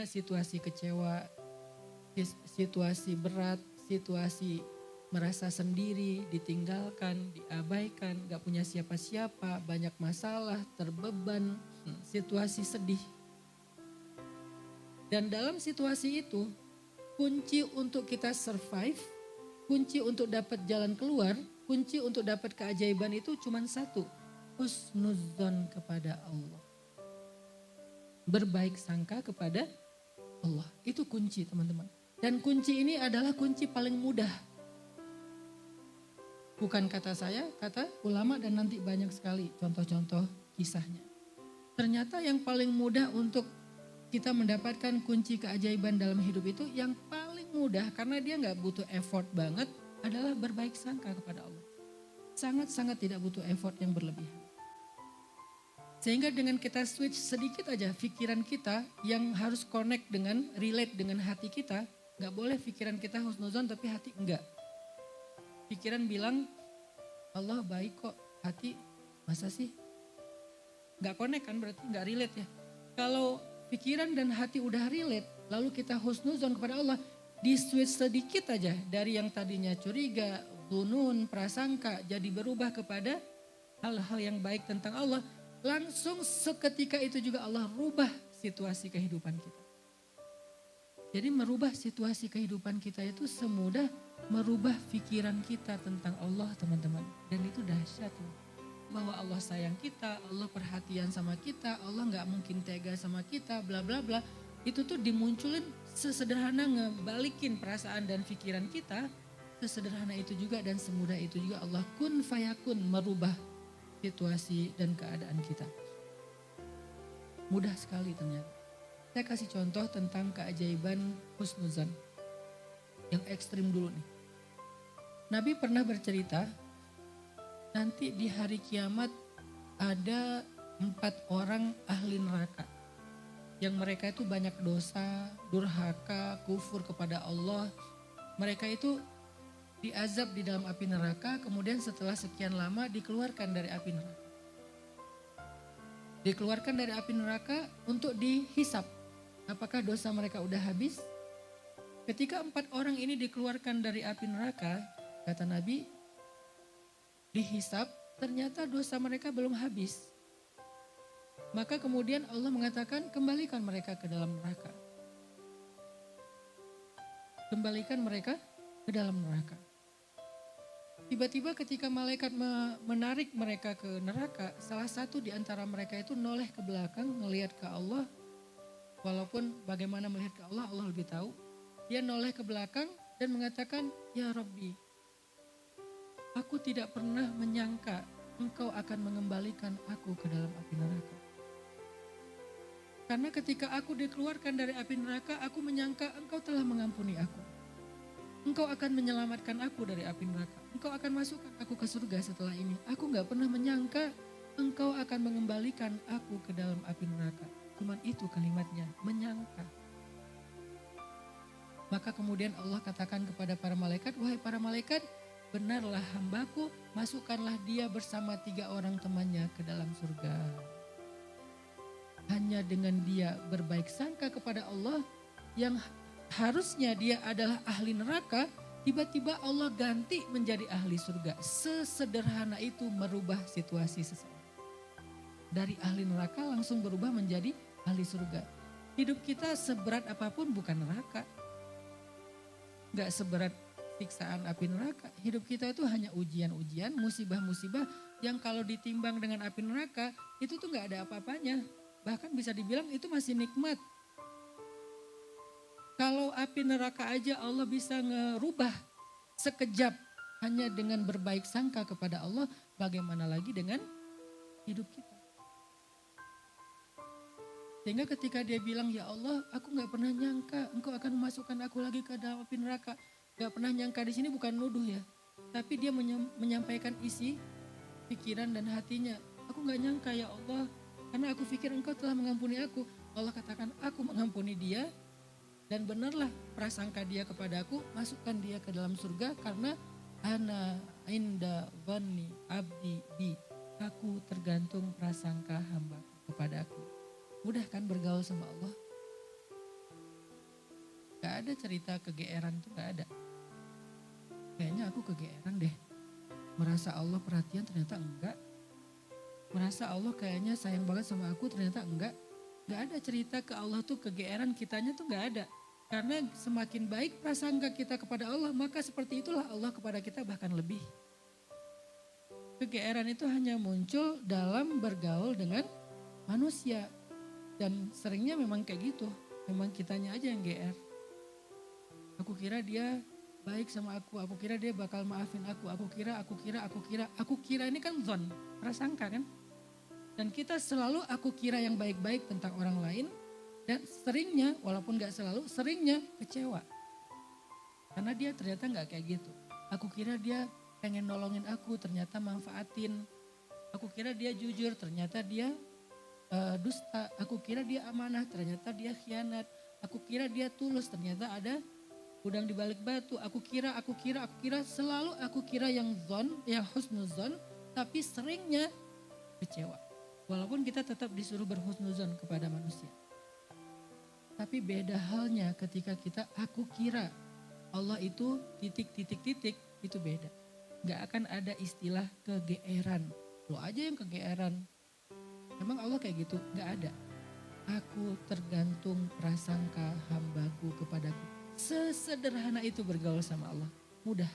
situasi kecewa, situasi berat, situasi merasa sendiri, ditinggalkan, diabaikan, gak punya siapa-siapa, banyak masalah, terbeban, situasi sedih. Dan dalam situasi itu, kunci untuk kita survive, kunci untuk dapat jalan keluar, kunci untuk dapat keajaiban itu cuma satu, husnuzon kepada Allah. Berbaik sangka kepada Allah, itu kunci teman-teman. Dan kunci ini adalah kunci paling mudah. Bukan kata saya, kata ulama dan nanti banyak sekali contoh-contoh kisahnya. Ternyata yang paling mudah untuk kita mendapatkan kunci keajaiban dalam hidup itu yang paling mudah karena dia gak butuh effort banget adalah berbaik sangka kepada Allah. Sangat-sangat tidak butuh effort yang berlebihan. Sehingga dengan kita switch sedikit aja pikiran kita yang harus connect dengan, relate dengan hati kita. Gak boleh pikiran kita husnuzon tapi hati enggak. Pikiran bilang Allah baik kok, hati masa sih? Gak connect kan berarti gak relate ya. Kalau pikiran dan hati udah relate lalu kita husnuzon kepada Allah, di switch sedikit aja dari yang tadinya curiga, dzunun, prasangka jadi berubah kepada hal-hal yang baik tentang Allah. Langsung seketika itu juga Allah rubah situasi kehidupan kita. Jadi merubah situasi kehidupan kita itu semudah merubah pikiran kita tentang Allah teman-teman. Dan itu dahsyat loh. Bahwa Allah sayang kita, Allah perhatian sama kita, Allah gak mungkin tega sama kita, bla bla bla. Itu tuh dimunculin sesederhana ngebalikin perasaan dan pikiran kita. Sesederhana itu juga dan semudah itu juga Allah kun fayakun merubah situasi dan keadaan kita. Mudah sekali ternyata. Saya kasih contoh tentang keajaiban husnuzan. Yang ekstrim dulu nih. Nabi pernah bercerita, nanti di hari kiamat ada 4 orang ahli neraka. Yang mereka itu banyak dosa, durhaka, kufur kepada Allah. Mereka itu diazab di dalam api neraka, kemudian setelah sekian lama dikeluarkan dari api neraka. Dikeluarkan dari api neraka untuk dihisap. Apakah dosa mereka udah habis? Ketika 4 orang ini dikeluarkan dari api neraka, kata Nabi, dihisap ternyata dosa mereka belum habis. Maka kemudian Allah mengatakan kembalikan mereka ke dalam neraka. Kembalikan mereka ke dalam neraka. Tiba-tiba ketika malaikat menarik mereka ke neraka, salah satu di antara mereka itu noleh ke belakang melihat ke Allah. Walaupun bagaimana melihat ke Allah, Allah lebih tahu. Dia noleh ke belakang dan mengatakan, ya Rabbi, aku tidak pernah menyangka engkau akan mengembalikan aku ke dalam api neraka. Karena ketika aku dikeluarkan dari api neraka, aku menyangka engkau telah mengampuni aku. Engkau akan menyelamatkan aku dari api neraka. Engkau akan masukkan aku ke surga setelah ini. Aku gak pernah menyangka engkau akan mengembalikan aku ke dalam api neraka. Cuman itu kalimatnya, menyangka. Maka kemudian Allah katakan kepada para malaikat, wahai para malaikat, benarlah hambaku, masukkanlah dia bersama 3 orang temannya ke dalam surga. Hanya dengan dia berbaik sangka kepada Allah, yang harusnya dia adalah ahli neraka, tiba-tiba Allah ganti menjadi ahli surga. Sesederhana itu merubah situasi seseorang. Dari ahli neraka langsung berubah menjadi ahli surga. Hidup kita seberat apapun bukan neraka. Gak seberat siksaan api neraka. Hidup kita itu hanya ujian-ujian, musibah-musibah yang kalau ditimbang dengan api neraka itu tuh gak ada apa-apanya. Bahkan bisa dibilang itu masih nikmat. Kalau api neraka aja Allah bisa ngerubah sekejap hanya dengan berbaik sangka kepada Allah, bagaimana lagi dengan hidup kita. Sehingga ketika dia bilang, ya Allah aku gak pernah nyangka engkau akan memasukkan aku lagi ke dalam api neraka. Gak pernah nyangka di sini bukan nuduh ya. Tapi dia menyampaikan isi pikiran dan hatinya. Aku gak nyangka ya Allah, karena aku pikir engkau telah mengampuni aku. Allah katakan aku mengampuni dia. Dan benarlah prasangka dia kepada aku, masukkan dia ke dalam surga karena ana inda dhanni abdi bi. Aku tergantung prasangka hamba kepada aku. Mudah kan bergaul sama Allah? Gak ada cerita kegeeran itu gak ada. Kayaknya aku kegeeran deh. Merasa Allah perhatian ternyata enggak. Merasa Allah kayaknya sayang banget sama aku ternyata enggak. Gak ada cerita ke Allah tuh kegeeran kitanya tuh gak ada. Karena semakin baik prasangka kita kepada Allah, maka seperti itulah Allah kepada kita bahkan lebih. Kegeeran itu hanya muncul dalam bergaul dengan manusia. Dan seringnya memang kayak gitu. Memang kitanya aja yang GR. Aku kira dia baik sama aku kira dia bakal maafin aku kira ini kan zon, prasangka kan. Dan kita selalu aku kira yang baik-baik tentang orang lain. Dan seringnya, walaupun gak selalu, seringnya kecewa. Karena dia ternyata gak kayak gitu. Aku kira dia pengen nolongin aku, ternyata manfaatin. Aku kira dia jujur, ternyata dia dusta. Aku kira dia amanah, ternyata dia khianat. Aku kira dia tulus, ternyata ada udang di balik batu. Aku kira, selalu aku kira yang husnuzon, tapi seringnya kecewa. Walaupun kita tetap disuruh berhusnuzon kepada manusia. Tapi beda halnya ketika kita aku kira Allah itu titik, itu beda. Gak akan ada istilah kegeeran. Lo aja yang kegeeran. Emang Allah kayak gitu? Gak ada. Aku tergantung prasangka hambaku kepadaku. Sesederhana itu bergaul sama Allah. Mudah.